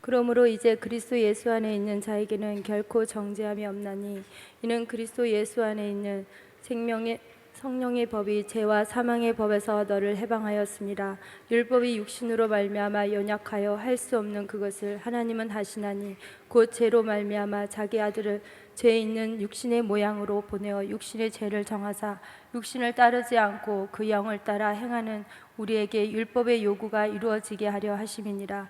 그러므로 이제 그리스도 예수 안에 있는 자에게는 결코 정죄함이 없나니 이는 그리스도 예수 안에 있는 생명의 성령의 법이 죄와 사망의 법에서 너를 해방하였습니다. 율법이 육신으로 말미암아 연약하여 할 수 없는 그것을 하나님은 하시나니 곧 죄로 말미암아 자기 아들을 죄 있는 육신의 모양으로 보내어 육신의 죄를 정하사 육신을 따르지 않고 그 영을 따라 행하는 우리에게 율법의 요구가 이루어지게 하려 하심이니라.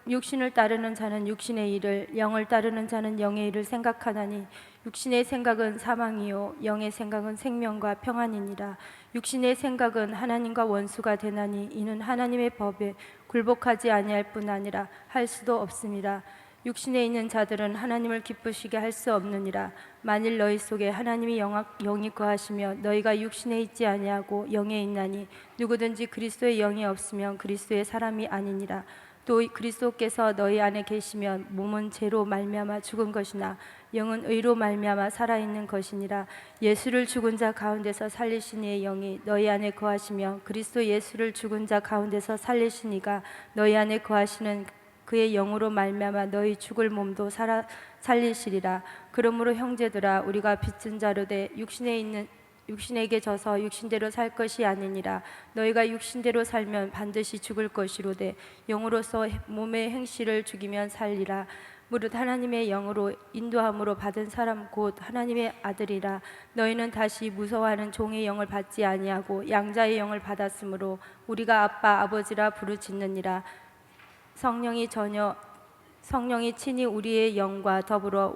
육신을 따르는 자는 육신의 일을, 영을 따르는 자는 영의 일을 생각하나니 육신의 생각은 사망이요 영의 생각은 생명과 평안이니라. 육신의 생각은 하나님과 원수가 되나니 이는 하나님의 법에 굴복하지 아니할 뿐 아니라 할 수도 없음이라. 육신에 있는 자들은 하나님을 기쁘시게 할 수 없느니라. 만일 너희 속에 하나님이 영이 거하시며 너희가 육신에 있지 아니하고 영에 있나니 누구든지 그리스도의 영이 없으면 그리스도의 사람이 아니니라. 또 그리스도께서 너희 안에 계시면 몸은 죄로 말미암아 죽은 것이나 영은 의로 말미암아 살아있는 것이니라. 예수를 죽은 자 가운데서 살리신 이의 영이 너희 안에 거하시며 그리스도 예수를 죽은 자 가운데서 살리신 이가 너희 안에 거하시는 그의 영으로 말미암아 너희 죽을 몸도 살리시리라. 그러므로 형제들아 우리가 빚진 자로 돼 육신에게 져서 육신대로 살 것이 아니니라. 너희가 육신대로 살면 반드시 죽을 것이로되 영으로서 몸의 행실을 죽이면 살리라. 무릇 하나님의 영으로 인도함으로 받은 사람 곧 하나님의 아들이라. 너희는 다시 무서워하는 종의 영을 받지 아니하고 양자의 영을 받았으므로 우리가 아빠 아버지라 부르짖느니라. 성령이 친히 우리의 영과 더불어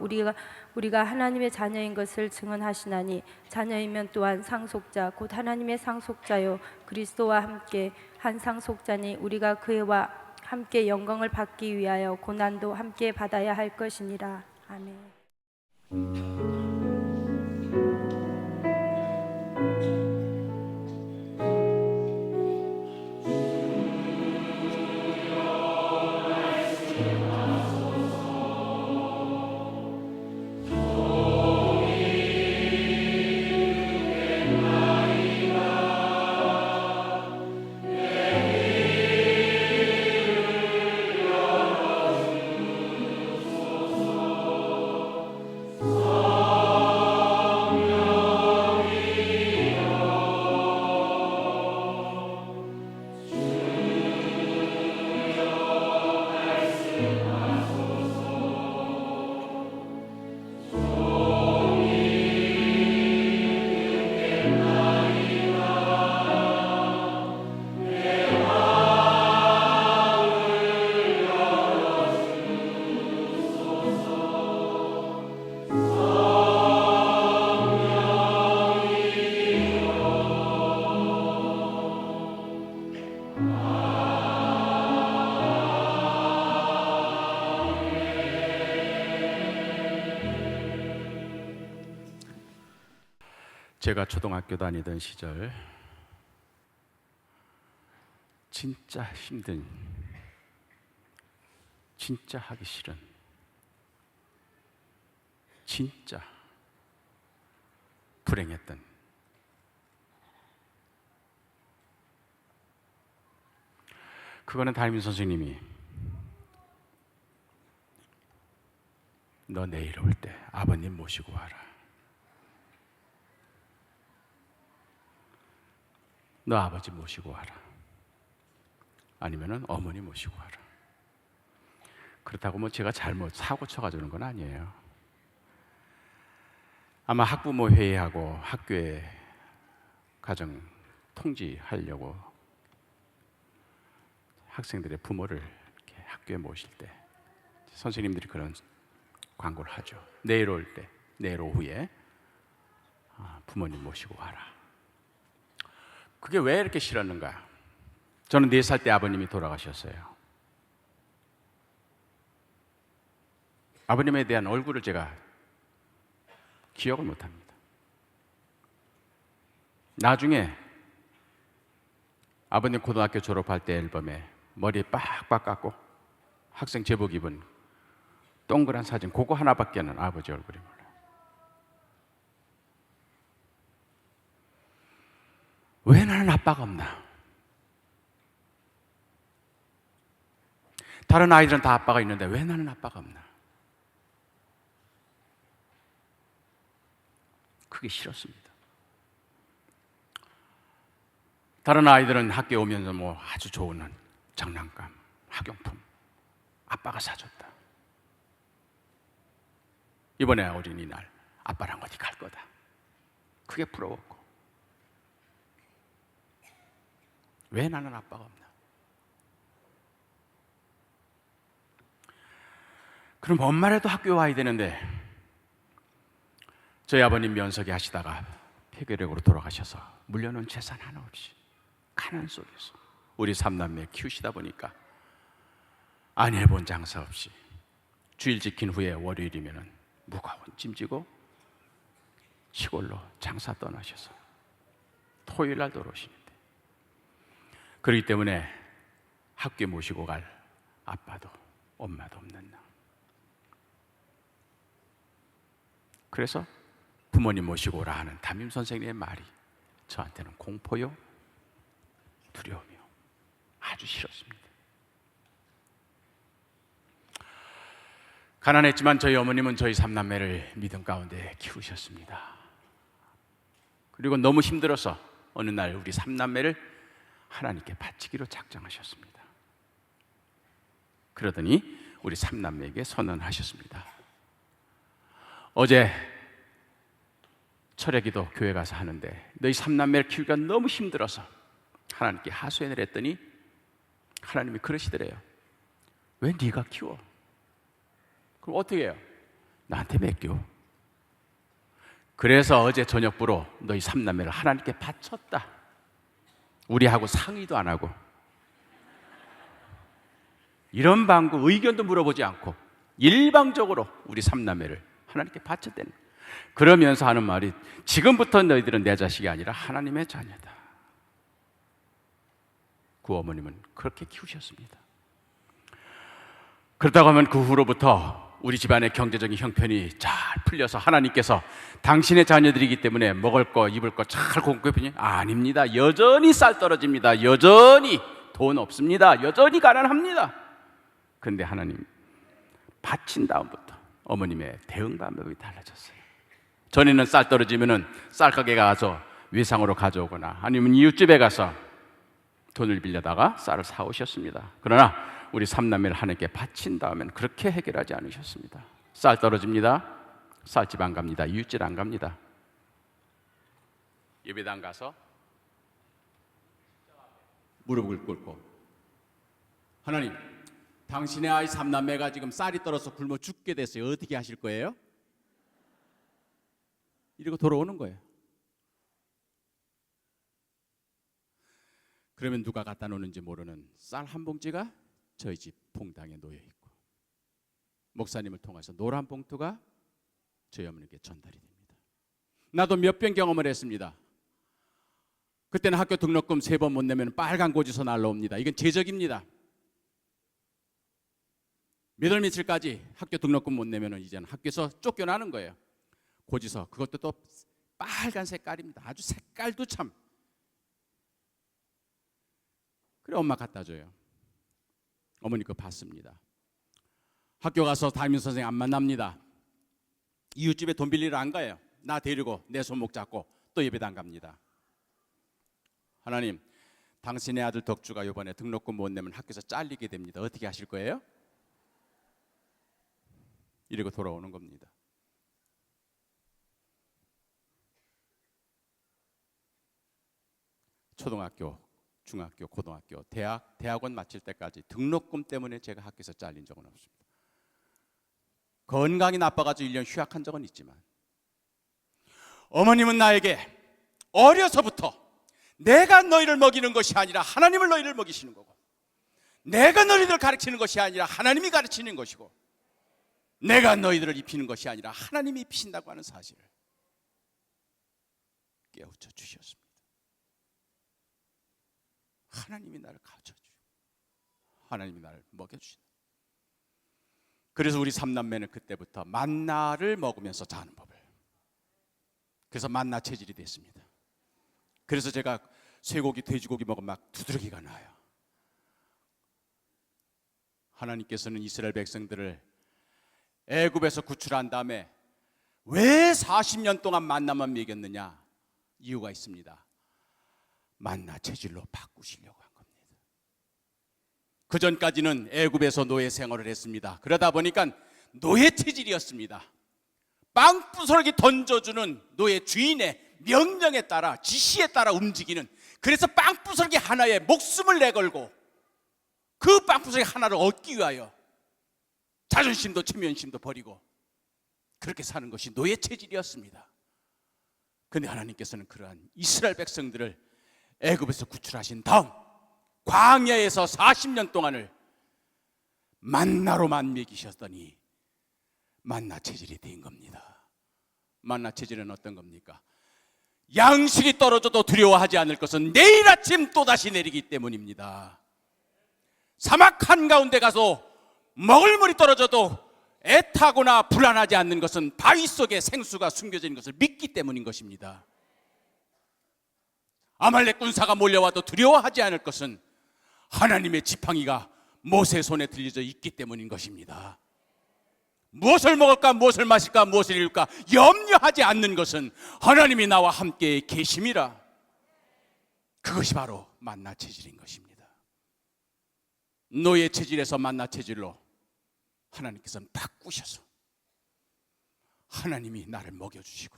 우리가 하나님의 자녀인 것을 증언하시나니 자녀이면 또한 상속자 곧 하나님의 상속자요 그리스도와 함께 한 상속자니 우리가 그와 함께 영광을 받기 위하여 고난도 함께 받아야 할 것이니라. 아멘. 제가 초등학교 다니던 시절 진짜 힘든, 진짜 하기 싫은, 진짜 불행했던 그거는 담임 선생님이 너 내일 올 때 아버님 모시고 와라. 너 아버지 모시고 와라. 아니면은 어머니 모시고 와라. 그렇다고 뭐 제가 잘못 사고 쳐가지고 그런 건 아니에요. 아마 학부모 회의하고 학교에 가정 통지하려고 학생들의 부모를 이렇게 학교에 모실 때 선생님들이 그런 광고를 하죠. 내일 올 때, 내일 오후에 부모님 모시고 와라. 그게 왜 이렇게 싫었는가? 저는 4살 때 아버님이 돌아가셨어요. 아버님에 대한 얼굴을 제가 기억을 못합니다. 나중에 아버님 고등학교 졸업할 때 앨범에 머리 빡빡 깎고 학생 제복 입은 동그란 사진 그거 하나밖에는 아버지 얼굴이 몰라요. 왜 나는 아빠가 없나? 다른 아이들은 다 아빠가 있는데 왜 나는 아빠가 없나? 그게 싫었습니다. 다른 아이들은 학교에 오면서 뭐 아주 좋은 장난감, 학용품 아빠가 사줬다. 이번에 어린이날 아빠랑 어디 갈 거다. 그게 부러웠고, 왜 나는 아빠가 없나? 그럼 엄마라도 학교에 와야 되는데, 저희 아버님 면석이 하시다가 폐결핵으로 돌아가셔서 물려놓은 재산 하나 없이 가난 속에서 우리 삼남매 키우시다 보니까 안 해본 장사 없이 주일 지킨 후에 월요일이면 무거운 짐 지고 시골로 장사 떠나셔서 토요일 날 돌아오시는데, 그렇기 때문에 학교에 모시고 갈 아빠도 엄마도 없는 나. 그래서 부모님 모시고 오라 하는 담임 선생님의 말이 저한테는 공포요, 두려움이요, 아주 싫었습니다. 가난했지만 저희 어머님은 저희 삼남매를 믿음 가운데 키우셨습니다. 그리고 너무 힘들어서 어느 날 우리 삼남매를 하나님께 바치기로 작정하셨습니다. 그러더니 우리 삼남매에게 선언하셨습니다. 어제 철야기도 교회 가서 하는데 너희 삼남매를 키우기가 너무 힘들어서 하나님께 하소연을 했더니 하나님이 그러시더래요. 왜 네가 키워? 그럼 어떻게 해요? 나한테 맡겨. 그래서 어제 저녁부로 너희 삼남매를 하나님께 바쳤다. 우리하고 상의도 안 하고, 이런 방구 의견도 물어보지 않고 일방적으로 우리 삼남매를 하나님께 바쳤다는. 그러면서 하는 말이, 지금부터 너희들은 내 자식이 아니라 하나님의 자녀다. 그 어머님은 그렇게 키우셨습니다. 그렇다고 하면 그 후로부터 우리 집안의 경제적인 형편이 잘 풀려서 하나님께서 당신의 자녀들이기 때문에 먹을 거 입을 거 잘 공급해. 아닙니다. 여전히 쌀 떨어집니다. 여전히 돈 없습니다. 여전히 가난합니다. 그런데 하나님 바친 다음부터 어머님의 대응 방법이 달라졌어요. 전에는 쌀 떨어지면은 쌀가게 가서 외상으로 가져오거나 아니면 이웃집에 가서 돈을 빌려다가 쌀을 사오셨습니다. 그러나 우리 삼남매를 하나님께 바친 다음엔 그렇게 해결하지 않으셨습니다. 쌀 떨어집니다. 쌀집 안 갑니다. 이웃집 안 갑니다. 예배당 가서 무릎을 꿇고, 하나님, 당신의 아이 삼남매가 지금 쌀이 떨어서 굶어 죽게 됐어요. 어떻게 하실 거예요? 이러고 돌아오는 거예요. 그러면 누가 갖다 놓는지 모르는 쌀 한 봉지가 저희 집 봉당에 놓여 있고, 목사님을 통해서 노란 봉투가 저희 어머니께 전달이 됩니다. 나도 몇 번 경험을 했습니다. 그때는 학교 등록금 3번 못 내면 빨간 고지서 날라옵니다. 이건 제적입니다. 몇 월 며칠까지 학교 등록금 못 내면 이제는 학교에서 쫓겨나는 거예요. 고지서, 그것도 또 빨간 색깔입니다. 아주 색깔도 참. 그래 엄마 갖다 줘요. 어머니 거 받습니다. 학교 가서 담임 선생님 안 만납니다. 이웃집에 돈 빌리러 안 가요. 나 데리고 내 손목 잡고 또 예배당 갑니다. 하나님, 당신의 아들 덕주가 이번에 등록금 못 내면 학교에서 잘리게 됩니다. 어떻게 하실 거예요? 이러고 돌아오는 겁니다. 초등학교, 중학교, 고등학교, 대학원 마칠 때까지 등록금 때문에 제가 학교에서 잘린 적은 없습니다. 건강이 나빠가지고 1년 휴학한 적은 있지만, 어머님은 나에게 어려서부터 내가 너희를 먹이는 것이 아니라 하나님을 너희를 먹이시는 거고, 내가 너희들을 가르치는 것이 아니라 하나님이 가르치는 것이고, 내가 너희들을 입히는 것이 아니라 하나님이 입히신다고 하는 사실을 깨우쳐 주셨습니다. 하나님이 나를 가르쳐주시고 하나님이 나를 먹여주신다. 그래서 우리 삼남매는 그때부터 만나를 먹으면서 자는 법을, 그래서 만나 체질이 됐습니다. 그래서 제가 쇠고기, 돼지고기 먹으면 막 두드러기가 나요. 하나님께서는 이스라엘 백성들을 애굽에서 구출한 다음에 왜 40년 동안 만나만 먹였느냐? 이유가 있습니다. 만나 체질로 바꾸시려고 한 겁니다. 그 전까지는 애굽에서 노예 생활을 했습니다. 그러다 보니까 노예 체질이었습니다. 빵 부스러기 던져주는 노예 주인의 명령에 따라, 지시에 따라 움직이는, 그래서 빵 부스러기 하나에 목숨을 내걸고 그 빵 부스러기 하나를 얻기 위하여 자존심도 체면심도 버리고 그렇게 사는 것이 노예 체질이었습니다. 그런데 하나님께서는 그러한 이스라엘 백성들을 애굽에서 구출하신 다음 광야에서 40년 동안을 만나로만 먹이셨더니 만나 체질이 된 겁니다. 만나 체질은 어떤 겁니까? 양식이 떨어져도 두려워하지 않을 것은 내일 아침 또다시 내리기 때문입니다. 사막 한가운데 가서 먹을 물이 떨어져도 애타거나 불안하지 않는 것은 바위 속에 생수가 숨겨져 있는 것을 믿기 때문인 것입니다. 아말렉 군사가 몰려와도 두려워하지 않을 것은 하나님의 지팡이가 모세 손에 들려져 있기 때문인 것입니다. 무엇을 먹을까, 무엇을 마실까, 무엇을 입을까 염려하지 않는 것은 하나님이 나와 함께 계심이라. 그것이 바로 만나 체질인 것입니다. 노예 체질에서 만나 체질로 하나님께서는 바꾸셔서 하나님이 나를 먹여주시고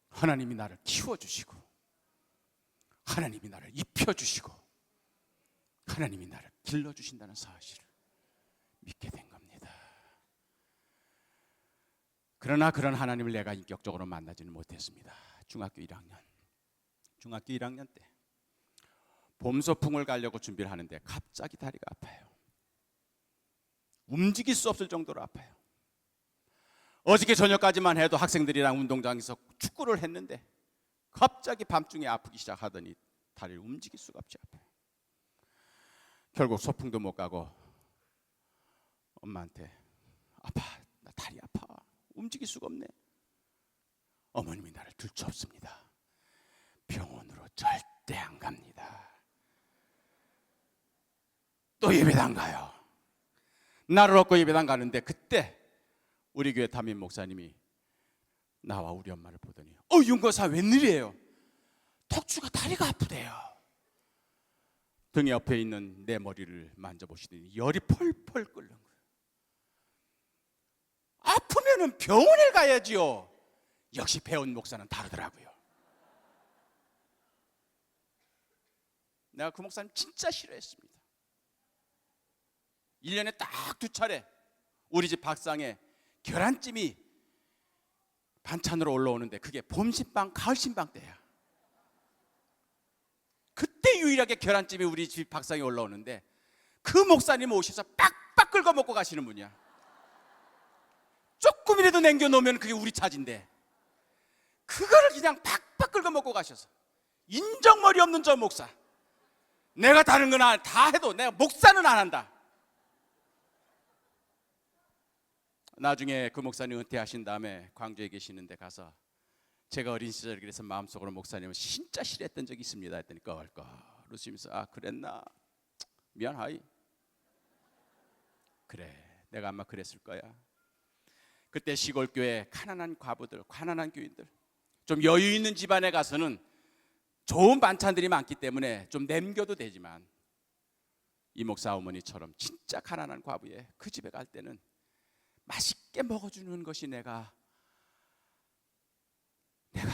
하나님이 나를 키워주시고 하나님이 나를 입혀주시고 하나님이 나를 길러주신다는 사실을 믿게 된 겁니다. 그러나 그런 하나님을 내가 인격적으로 만나지는 못했습니다. 중학교 1학년 때 봄소풍을 가려고 준비를 하는데 갑자기 다리가 아파요. 움직일 수 없을 정도로 아파요. 어저께 저녁까지만 해도 학생들이랑 운동장에서 축구를 했는데 갑자기 밤중에 아프기 시작하더니 다리를 움직일 수가 없이 아파요. 결국 소풍도 못 가고 엄마한테 아파, 나 다리 아파, 움직일 수가 없네. 어머님이 나를 들추었습니다. 병원으로 절대 안 갑니다. 또 예배당 가요. 나를 얻고 예배당 가는데 그때 우리 교회 담임 목사님이 나와 우리 엄마를 보더니 윤거사 웬일이에요? 턱주가 다리가 아프대요. 등 옆에 있는 내 머리를 만져보시더니 열이 펄펄 끓는 거예요. 아프면은 병원에 가야지요. 역시 배운 목사는 다르더라고요. 내가 그 목사님 진짜 싫어했습니다. 1년에 딱 2차례 우리 집 밥상에 계란찜이 반찬으로 올라오는데 그게 봄신방, 가을신방 때야. 그때 유일하게 계란찜이 우리 집 밥상에 올라오는데 그 목사님 오셔서 빡빡 긁어 먹고 가시는 분이야. 조금이라도 남겨놓으면 그게 우리 차지인데 그거를 그냥 팍팍 긁어 먹고 가셔서 인정머리 없는 저 목사. 내가 다른 건 다 해도 내가 목사는 안 한다. 나중에 그 목사님 은퇴하신 다음에 광주에 계시는데 가서 제가 어린 시절에 그래서 마음속으로 목사님을 진짜 싫어했던 적이 있습니다 했더니 껄껄 웃으면서 아 그랬나? 미안하이. 그래 내가 아마 그랬을 거야. 그때 시골교회 가난한 과부들, 가난한 교인들, 좀 여유 있는 집안에 가서는 좋은 반찬들이 많기 때문에 좀 남겨도 되지만 이 목사 어머니처럼 진짜 가난한 과부에 그 집에 갈 때는 맛있게 먹어주는 것이 내가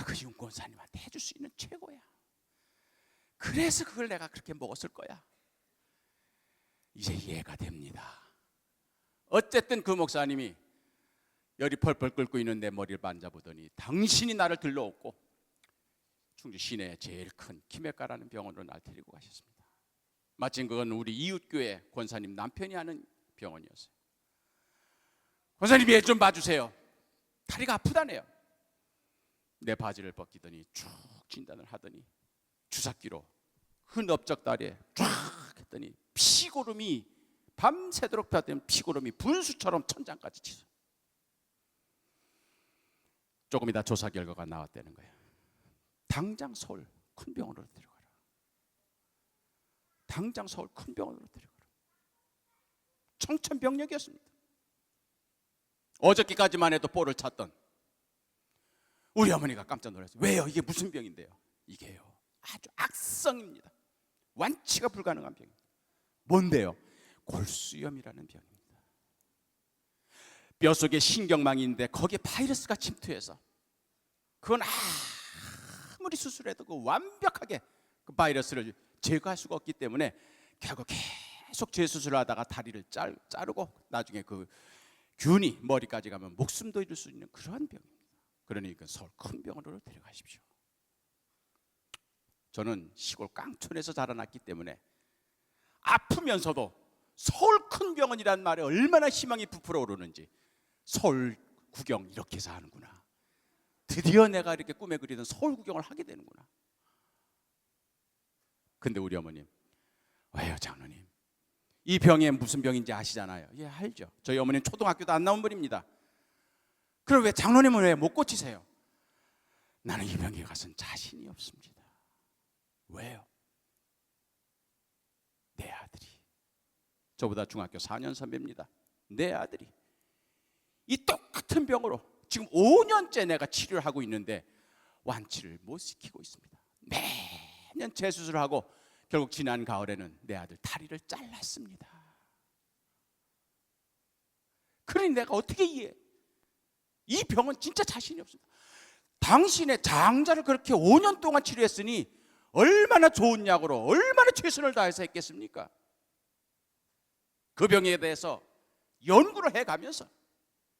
그 윤권사님한테 해줄 수 있는 최고야. 그래서 그걸 내가 그렇게 먹었을 거야. 이제 이해가 됩니다. 어쨌든 그 목사님이 열이 펄펄 끓고 있는 내 머리를 만져보더니 당신이 나를 들러왔고 충주 시내에 제일 큰 키메카라는 병원으로 날 데리고 가셨습니다. 마침 그건 우리 이웃교회 권사님 남편이 하는 병원이었어요. 권사님이 애 좀 봐주세요. 다리가 아프다네요. 내 바지를 벗기더니 쭉 진단을 하더니 주사기로 흔업적 다리에 쫙 했더니 피고름이 밤새도록 폈던 피고름이 분수처럼 천장까지 치서 조금 이따 조사 결과가 나왔다는 거예요. 당장 서울 큰 병원으로 데려가라. 당장 서울 큰 병원으로 데려가라. 청천벽력이었습니다. 어저께까지만 해도 볼을 찼던 우리 어머니가 깜짝 놀랐어요. 왜요? 이게 무슨 병인데요? 이게요, 아주 악성입니다. 완치가 불가능한 병입니다. 뭔데요? 골수염이라는 병입니다. 뼛속에 신경망이 있는데 거기에 바이러스가 침투해서 그건 아무리 수술해도 그 완벽하게 그 바이러스를 제거할 수가 없기 때문에 결국 계속 재수술을 하다가 다리를 자르고 나중에 그 균이 머리까지 가면 목숨도 잃을 수 있는 그러한 병입니다. 그러니까 서울 큰 병원으로 데려가십시오. 저는 시골 깡촌에서 자라났기 때문에 아프면서도 서울 큰 병원이라는 말에 얼마나 희망이 부풀어 오르는지, 서울 구경 이렇게 해서 하는구나, 드디어 내가 이렇게 꿈에 그리던 서울 구경을 하게 되는구나. 근데 우리 어머님, 왜요 장로님? 이 병이 무슨 병인지 아시잖아요. 예, 알죠. 저희 어머님 초등학교도 안 나온 분입니다. 그럼 왜 장로님은 왜 못 고치세요? 나는 이 병에 가서는 자신이 없습니다. 왜요? 내 아들이, 저보다 중학교 4년 선배입니다. 내 아들이 이 똑같은 병으로 지금 5년째 내가 치료를 하고 있는데 완치를 못 시키고 있습니다. 매년 재수술을 하고 결국 지난 가을에는 내 아들 다리를 잘랐습니다. 그러니 내가 어떻게 이해해? 이 병은 진짜 자신이 없습니다. 당신의 장자를 그렇게 5년 동안 치료했으니 얼마나 좋은 약으로 얼마나 최선을 다해서 했겠습니까? 그 병에 대해서 연구를 해가면서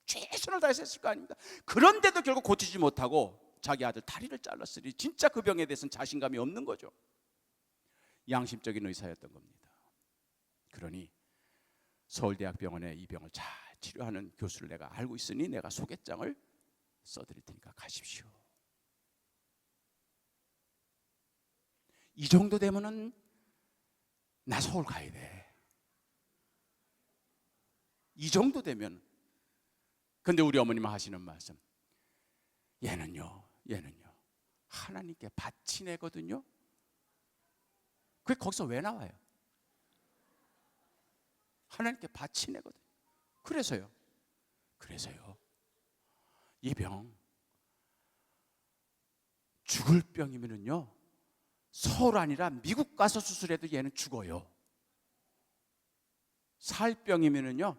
최선을 다해서 했을 거 아닙니까? 그런데도 결국 고치지 못하고 자기 아들 다리를 잘랐으니 진짜 그 병에 대해서는 자신감이 없는 거죠. 양심적인 의사였던 겁니다. 그러니 서울대학병원에 이 병을 잘 치료하는 교수를 내가 알고 있으니 내가 소개장을 써드릴 테니까 가십시오. 이 정도 되면은 나 서울 가야 돼. 이 정도 되면. 근데 우리 어머님은 하시는 말씀, 얘는요 하나님께 바치내거든요. 그게 거기서 왜 나와요? 하나님께 바치내거든요. 그래서요 이 병 죽을 병이면은요 서울 아니라 미국 가서 수술해도 얘는 죽어요. 살 병이면은요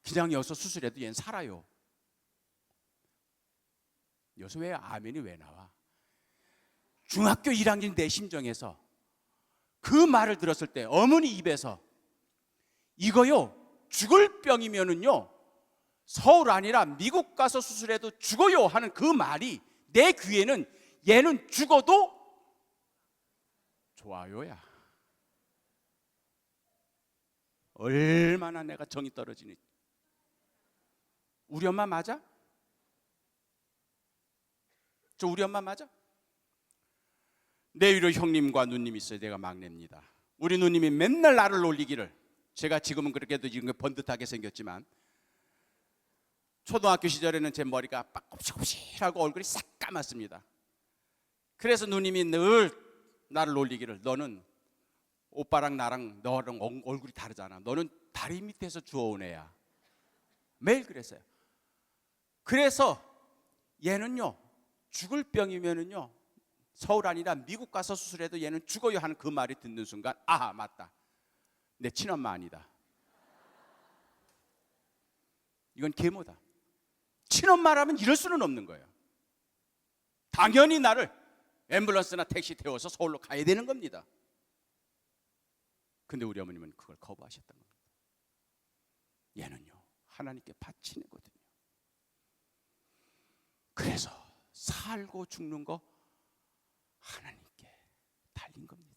그냥 여기서 수술해도 얘는 살아요. 여기서 왜 아멘이 왜 나와? 중학교 1학년 내 심정에서 그 말을 들었을 때 어머니 입에서 이거요 죽을 병이면은요 서울 아니라 미국 가서 수술해도 죽어요 하는 그 말이 내 귀에는 얘는 죽어도 좋아요야. 얼마나 내가 정이 떨어지니. 우리 엄마 맞아? 저 우리 엄마 맞아? 내 위로 형님과 누님이 있어요. 내가 막내입니다. 우리 누님이 맨날 나를 놀리기를, 제가 지금은 그렇게도 지금 번듯하게 생겼지만 초등학교 시절에는 제 머리가 곱실곱실하고 얼굴이 싹 감았습니다. 그래서 누님이 늘 나를 놀리기를, 너는 오빠랑 나랑 너랑 얼굴이 다르잖아. 너는 다리 밑에서 주워온 애야. 매일 그랬어요. 그래서 얘는요 죽을 병이면은요 서울 아니라 미국 가서 수술해도 얘는 죽어요 하는 그 말이 듣는 순간, 아 맞다, 내 친엄마 아니다. 이건 계모다. 친엄마라면 이럴 수는 없는 거예요. 당연히 나를 앰뷸런스나 택시 태워서 서울로 가야 되는 겁니다. 근데 우리 어머님은 그걸 거부하셨던 겁니다. 얘는요 하나님께 바치내거든요. 그래서 살고 죽는 거 하나님께 달린 겁니다.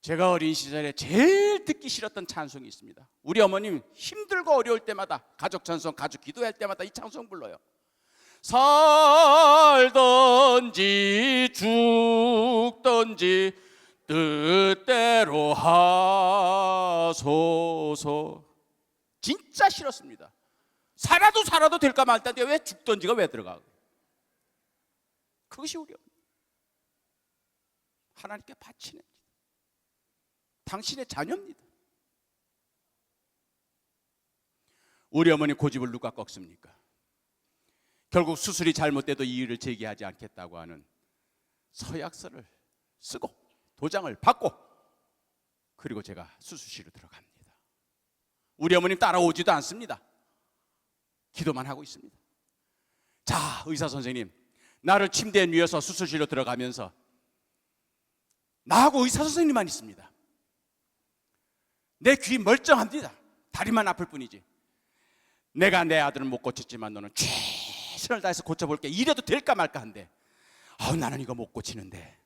제가 어린 시절에 제일 듣기 싫었던 찬송이 있습니다. 우리 어머님 힘들고 어려울 때마다 가족 찬송, 가족 기도할 때마다 이 찬송 불러요. 살든지 죽든지 뜻대로 하소서. 진짜 싫었습니다. 살아도 될까 말다인데 왜 죽든지가 왜 들어가? 그것이 우리 하나님께 바치는 당신의 자녀입니다. 우리 어머니 고집을 누가 꺾습니까? 결국 수술이 잘못돼도 이의를 제기하지 않겠다고 하는 서약서를 쓰고 도장을 받고 그리고 제가 수술실로 들어갑니다. 우리 어머님 따라오지도 않습니다. 기도만 하고 있습니다. 자, 의사 선생님, 나를 침대에 누워서 수술실로 들어가면서 나하고 의사 선생님만 있습니다. 내 귀 멀쩡합니다. 다리만 아플 뿐이지. 내가 내 아들은 못 고쳤지만 너는 최선을 다해서 고쳐볼게. 이래도 될까 말까 한데, 나는 이거 못 고치는데,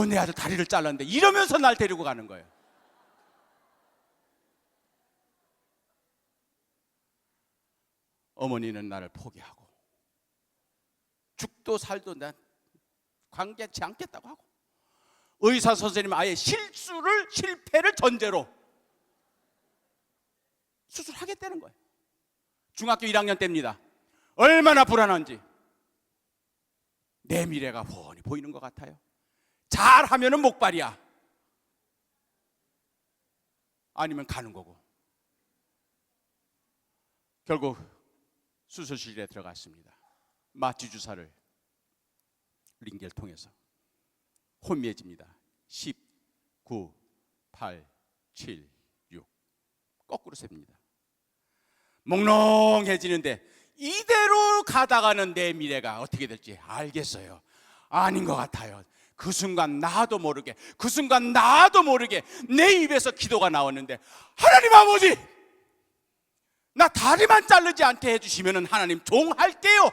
내 아들 다리를 잘랐는데, 이러면서 날 데리고 가는 거예요. 어머니는 나를 포기하고 죽도 살도 난 관계치 않겠다고 하고, 의사 선생님은 아예 실패를 전제로 수술하겠다는 거예요. 중학교 1학년 때입니다. 얼마나 불안한지 내 미래가 훤히 보이는 것 같아요. 잘하면은 목발이야, 아니면 가는 거고. 결국 수술실에 들어갔습니다. 마취 주사를 링겔 통해서 혼미해집니다. 10, 9, 8, 7, 6 거꾸로 셉니다. 몽롱해지는데 이대로 가다가는 내 미래가 어떻게 될지 알겠어요. 아닌 것 같아요. 그 순간 나도 모르게 내 입에서 기도가 나왔는데, 하나님 아버지, 나 다리만 자르지 않게 해주시면 하나님 종할게요.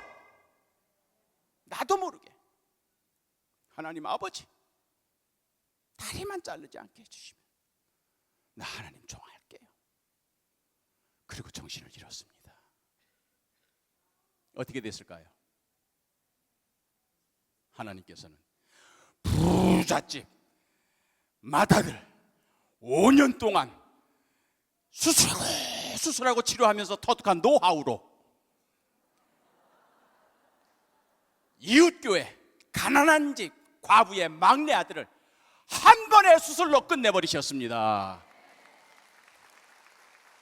나도 모르게 하나님 아버지, 다리만 자르지 않게 해주시면 나 하나님 종할게요. 그리고 정신을 잃었습니다. 어떻게 됐을까요? 하나님께서는 부잣집 맏아들 5년 동안 수술하고 치료하면서 터득한 노하우로 이웃교회 가난한 집 과부의 막내 아들을 한 번의 수술로 끝내버리셨습니다.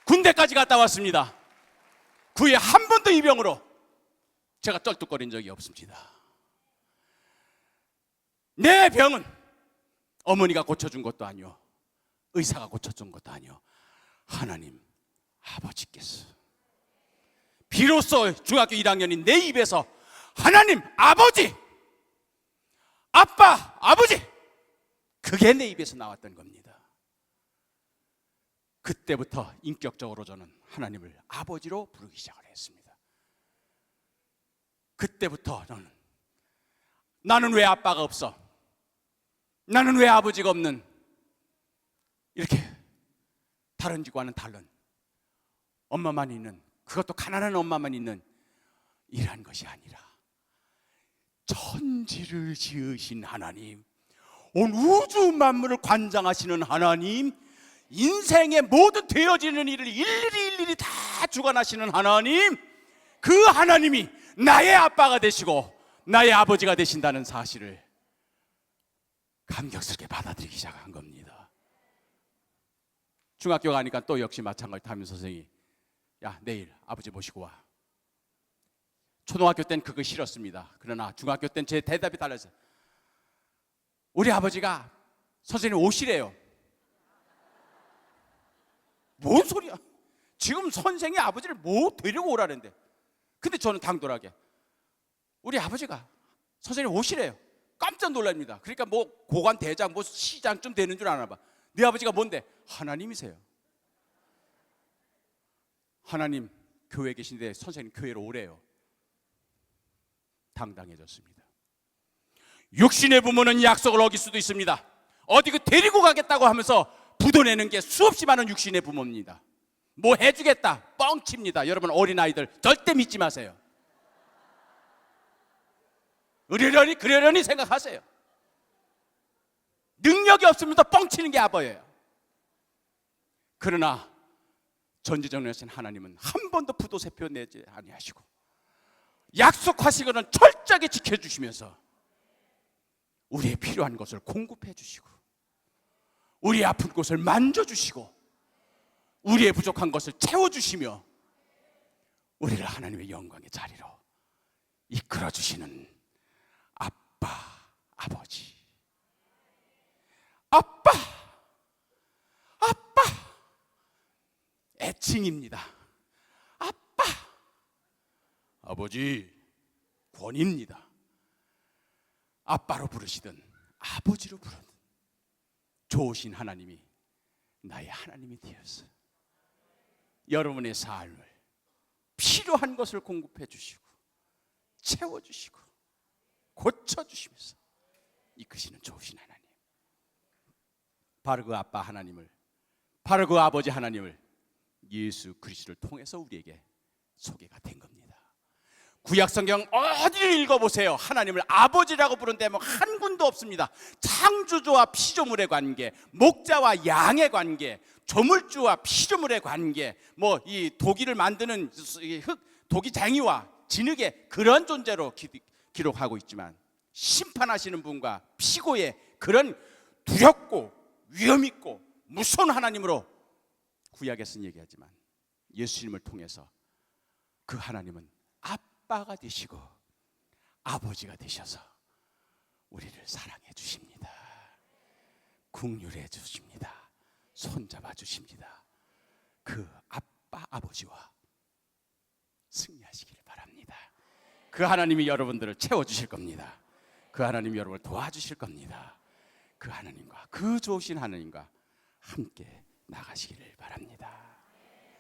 군대까지 갔다 왔습니다. 그 후에 한 번도 이 병으로 제가 쩔뚝거린 적이 없습니다. 내 병은 어머니가 고쳐준 것도 아니요, 의사가 고쳐준 것도 아니요, 하나님 아버지께서 비로소 중학교 1학년인 내 입에서 하나님 아버지, 아빠, 아버지, 그게 내 입에서 나왔던 겁니다. 그때부터 인격적으로 저는 하나님을 아버지로 부르기 시작을 했습니다. 그때부터 저는 나는 왜 아빠가 없어? 나는 왜 아버지가 없는, 이렇게 다른 집과는 다른 엄마만 있는, 그것도 가난한 엄마만 있는 이란 것이 아니라 천지를 지으신 하나님, 온 우주 만물을 관장하시는 하나님, 인생의 모든 되어지는 일을 일일이 다 주관하시는 하나님, 그 하나님이 나의 아빠가 되시고 나의 아버지가 되신다는 사실을 감격스럽게 받아들이기 시작한 겁니다. 중학교 가니까 또 역시 마찬가지 담임 선생이, 야, 내일 아버지 모시고 와. 초등학교 땐 그거 싫었습니다. 그러나 중학교 땐 제 대답이 달랐어요. 우리 아버지가 선생님 오시래요. 뭔 소리야? 지금 선생이 아버지를 뭐 데리고 오라는데. 근데 저는 당돌하게, 우리 아버지가 선생님 오시래요. 깜짝 놀랍니다. 그러니까 뭐 고관 대장, 뭐 시장 좀 되는 줄 아나 봐. 네 아버지가 뭔데? 하나님이세요. 하나님 교회에 계신데 선생님 교회로 오래요. 당당해졌습니다. 육신의 부모는 약속을 어길 수도 있습니다. 어디 그 데리고 가겠다고 하면서 부도내는 게 수없이 많은 육신의 부모입니다. 뭐 해주겠다 뻥칩니다. 여러분 어린아이들 절대 믿지 마세요. 으려려니 그러려니 생각하세요. 능력이 없으면서 뻥치는 게 아버예요. 그러나 전지전능하신 하나님은 한 번도 부도세표 내지 아니하시고 약속하신 것은 철저하게 지켜주시면서 우리의 필요한 것을 공급해 주시고 우리의 아픈 곳을 만져주시고 우리의 부족한 것을 채워주시며 우리를 하나님의 영광의 자리로 이끌어 주시는 아빠, 아버지. 아빠, 아빠, 애칭입니다. 아빠, 아버지, 권위입니다. 아빠로 부르시든 아버지로 부르든 좋으신 하나님이 나의 하나님이 되었어요. 여러분의 삶을 필요한 것을 공급해 주시고 채워주시고 고쳐주시면서 이끄시는 좋으신 하나님, 바로 그 아빠 하나님을, 바로 그 아버지 하나님을 예수 그리스도를 통해서 우리에게 소개가 된 겁니다. 구약성경 어디를 읽어보세요. 하나님을 아버지라고 부른 데는 한 군도 없습니다. 창조주와 피조물의 관계, 목자와 양의 관계, 조물주와 피조물의 관계, 뭐 이 도기를 만드는 도기쟁이와 진흙의 그런 존재로 기록하고 있지만, 심판하시는 분과 피고의 그런 두렵고 위험 있고 무서운 하나님으로 구약에서는 얘기하지만, 예수님을 통해서 그 하나님은 아빠가 되시고 아버지가 되셔서 우리를 사랑해 주십니다. 긍휼해 주십니다. 손잡아 주십니다. 그 아빠 아버지와 승리하시기를 바랍니다. 그 하나님이 여러분들을 채워주실 겁니다. 그 하나님이 여러분을 도와주실 겁니다. 그 하나님과, 그 좋으신 하나님과 함께 나가시기를 바랍니다.